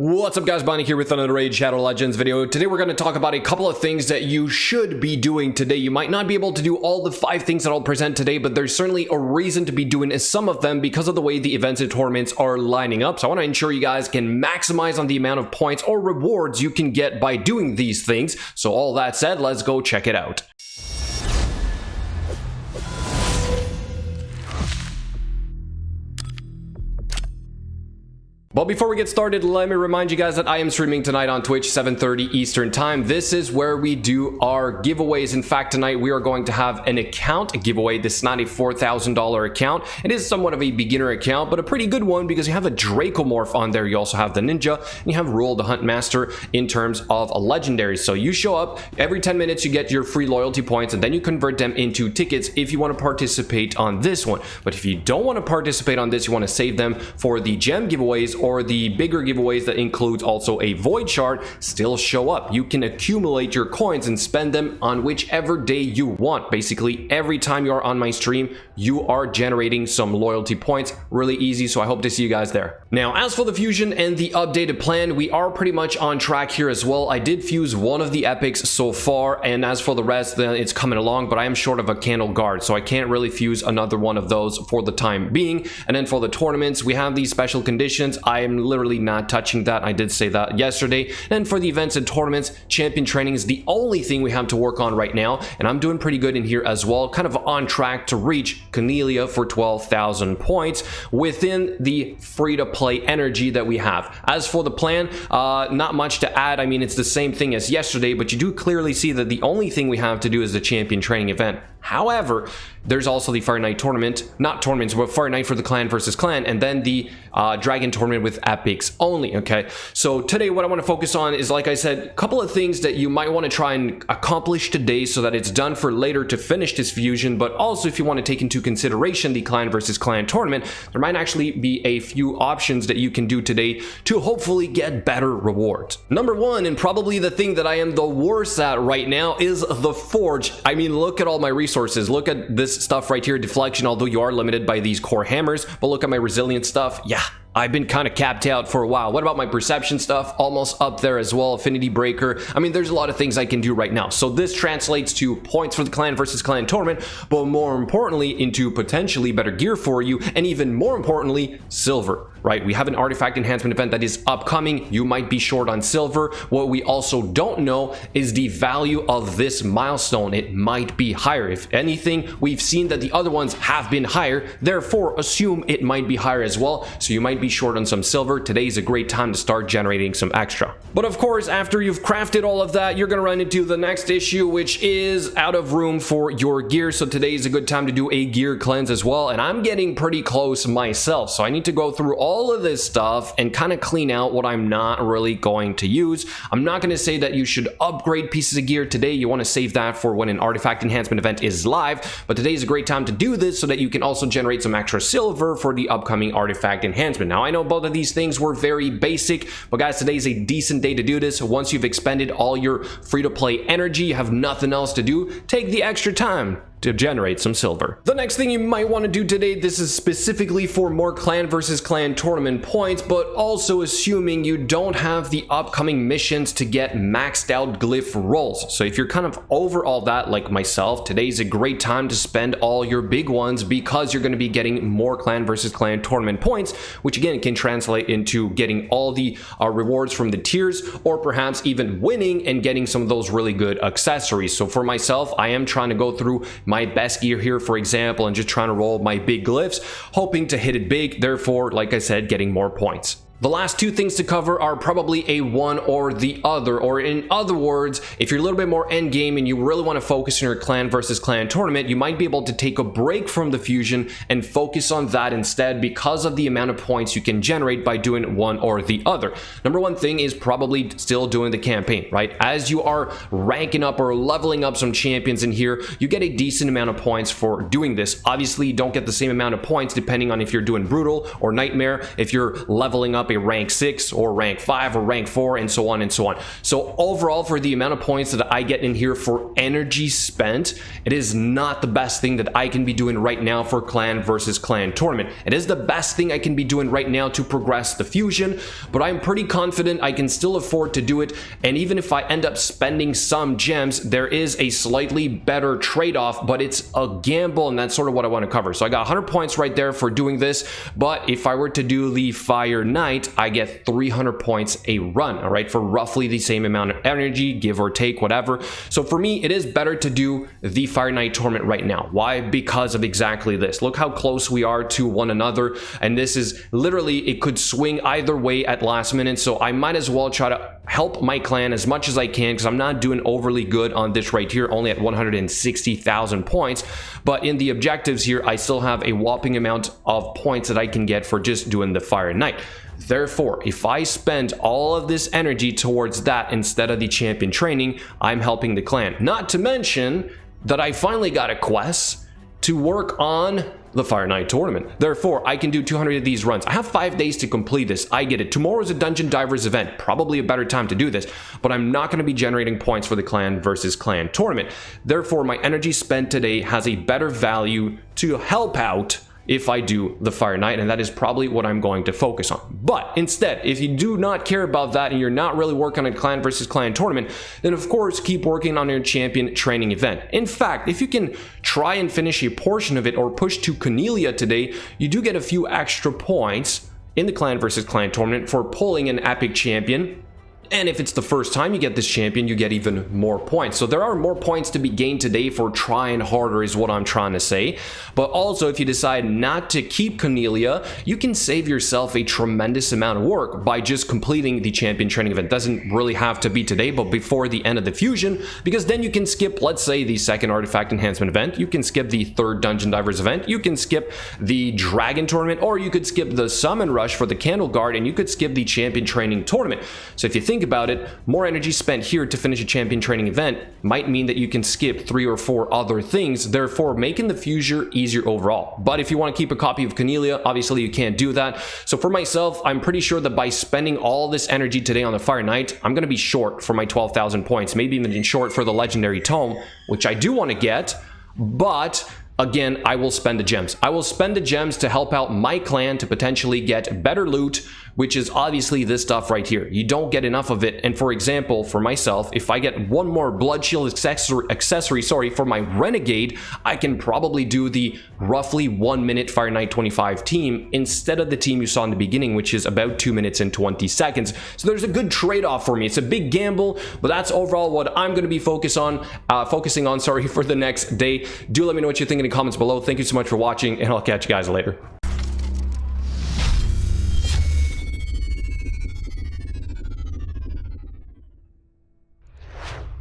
What's up guys, Bonnie here with another Raid Shadow Legends video. Today we're going to talk about a couple of things that you should be doing today. You might not be able to do all the 5 things that I'll present today, but there's certainly a reason to be doing some of them because of the way the events and tournaments are lining up. So I want to ensure you guys can maximize on the amount of points or rewards you can get by doing these things. So all that said, let's go check it out. But before we get started, let me remind you guys that I am streaming tonight on Twitch, 7:30 Eastern Time. This is where we do our giveaways. In fact, tonight we are going to have an account giveaway. This is not a $4,000 account. It is somewhat of a beginner account, but a pretty good one because you have a Dracomorph on there. You also have the Ninja, and you have Roll the Hunt Master in terms of a legendary. So you show up, every 10 minutes you get your free loyalty points, and then you convert them into tickets if you want to participate on this one. But if you don't want to participate on this, you want to save them for the gem giveaways or the bigger giveaways that includes also a void shard, still show up. You can accumulate your coins and spend them on whichever day you want. Basically, every time you are on my stream, you are generating some loyalty points. Really easy, so I hope to see you guys there. Now, as for the fusion and the updated plan, we are pretty much on track here as well. I did fuse one of the epics so far, and as for the rest, then it's coming along, but I am short of a candle guard, so I can't really fuse another one of those for the time being. And then for the tournaments, we have these special conditions. I am literally not touching that. I did say that yesterday. And for the events and tournaments, champion training is the only thing we have to work on right now, and I'm doing pretty good in here as well, kind of on track to reach Cornelia for 12,000 points within the free-to-play energy that we have. As for the plan, not much to add. I mean, it's the same thing as yesterday, but you do clearly see that the only thing we have to do is the champion training event. However, there's also the Fire Knight tournament, not tournaments, but Fire Knight for the clan versus clan, and then the Dragon tournament with epics only, okay? So today what I want to focus on is, like I said, a couple of things that you might want to try and accomplish today so that it's done for later to finish this fusion, but also if you want to take into consideration the clan versus clan tournament, there might actually be a few options that you can do today to hopefully get better rewards. Number one, and probably the thing that I am the worst at right now, is the Forge. I mean, look at all my resources. Look at this stuff right here, deflection, although you are limited by these core hammers, but look at my resilient stuff. Yeah, I've been kind of capped out for a while. What about my perception stuff? Almost up there as well. Affinity breaker. I mean, there's a lot of things I can do right now. So this translates to points for the clan versus clan tournament, but more importantly into potentially better gear for you, and even more importantly, silver, right? We have an artifact enhancement event that is upcoming. You might be short on silver. What we also don't know is the value of this milestone. It might be higher. If anything, we've seen that the other ones have been higher, therefore assume it might be higher as well. So you might be short on some silver. Today's a great time to start generating some extra. But of course, after you've crafted all of that, you're going to run into the next issue, which is out of room for your gear. So today is a good time to do a gear cleanse as well, and I'm getting pretty close myself, so I need to go through all of this stuff and kind of clean out what I'm not really going to use. I'm not going to say that you should upgrade pieces of gear today. You want to save that for when an artifact enhancement event is live, but today is a great time to do this so that you can also generate some extra silver for the upcoming artifact enhancement. Now, I know both of these things were very basic, but guys, today is a decent day to do this. Once you've expended all your free-to-play energy, you have nothing else to do, take the extra time to generate some silver. The next thing you might want to do today, this is specifically for more clan versus clan tournament points, but also assuming you don't have the upcoming missions to get maxed out glyph rolls. So if you're kind of over all that like myself, today's a great time to spend all your big ones because you're going to be getting more clan versus clan tournament points, which again can translate into getting all the rewards from the tiers, or perhaps even winning and getting some of those really good accessories. So for myself, I am trying to go through my best gear here, for example, and just trying to roll my big glyphs, hoping to hit it big, therefore, like I said, getting more points. The last two things to cover are probably a one or the other, or in other words, if you're a little bit more end game and you really want to focus on your clan versus clan tournament, you might be able to take a break from the fusion and focus on that instead because of the amount of points you can generate by doing one or the other. Number one thing is probably still doing the campaign, right? As you are ranking up or leveling up some champions in here, you get a decent amount of points for doing this. Obviously, you don't get the same amount of points depending on if you're doing brutal or nightmare. If you're leveling up up a rank 6 or rank 5 or rank 4 and so on and so on. So overall, for the amount of points that I get in here for energy spent, it is not the best thing that I can be doing right now for clan versus clan tournament. It is the best thing I can be doing right now to progress the fusion, but I'm pretty confident I can still afford to do it. And even if I end up spending some gems, there is a slightly better trade-off, but it's a gamble, and that's sort of what I want to cover. So I got 100 points right there for doing this, but if I were to do the Fire Knight, I get 300 points a run, all right, for roughly the same amount of energy, give or take, whatever. So for me, it is better to do the Fire Knight tournament right now. Why? Because of exactly this. Look how close we are to one another, and this is literally, it could swing either way at last minute, so I might as well try to help my clan as much as I can, because I'm not doing overly good on this right here, only at 160,000 points, but in the objectives here, I still have a whopping amount of points that I can get for just doing the Fire Knight. Therefore, if I spend all of this energy towards that instead of the champion training, I'm helping the clan. Not to mention that I finally got a quest to work on the Fire Knight tournament. Therefore, I can do 200 of these runs. I have 5 days to complete this. I get it. Tomorrow is a Dungeon Divers event. Probably a better time to do this, but I'm not going to be generating points for the clan versus clan tournament. Therefore, my energy spent today has a better value to help out if I do the Fire Knight, and that is probably what I'm going to focus on. But instead, if you do not care about that and you're not really working on a clan versus clan tournament, then of course keep working on your champion training event. In fact, if you can try and finish a portion of it or push to Cornelia today, you do get a few extra points in the clan versus clan tournament for pulling an epic champion. And if it's the first time you get this champion, you get even more points. So there are more points to be gained today for trying harder is what I'm trying to say. But also, if you decide not to keep Cornelia, you can save yourself a tremendous amount of work by just completing the champion training event. It doesn't really have to be today, but before the end of the fusion, because then you can skip, let's say, the second artifact enhancement event. You can skip the third Dungeon Divers event. You can skip the dragon tournament, or you could skip the summon rush for the candle guard, and you could skip the champion training tournament. So if you think about it, more energy spent here to finish a champion training event might mean that you can skip 3 or 4 other things, therefore making the fusion easier overall. But if you want to keep a copy of Cornelia, obviously you can't do that. So for myself, I'm pretty sure that by spending all this energy today on the Fire Knight, I'm going to be short for my 12,000 points, maybe even short for the legendary tome, which I do want to get, but again, I will spend the gems. I will spend the gems to help out my clan to potentially get better loot, which is obviously this stuff right here. You don't get enough of it. And for example, for myself, if I get one more Blood Shield accessory for my Renegade, I can probably do the roughly 1 minute Fire Knight 25 team instead of the team you saw in the beginning, which is about 2 minutes and 20 seconds. So there's a good trade-off for me. It's a big gamble, but that's overall what I'm going to be focusing on for the next day. Do let me know what you think in the comments below. Thank you so much for watching, and I'll catch you guys later.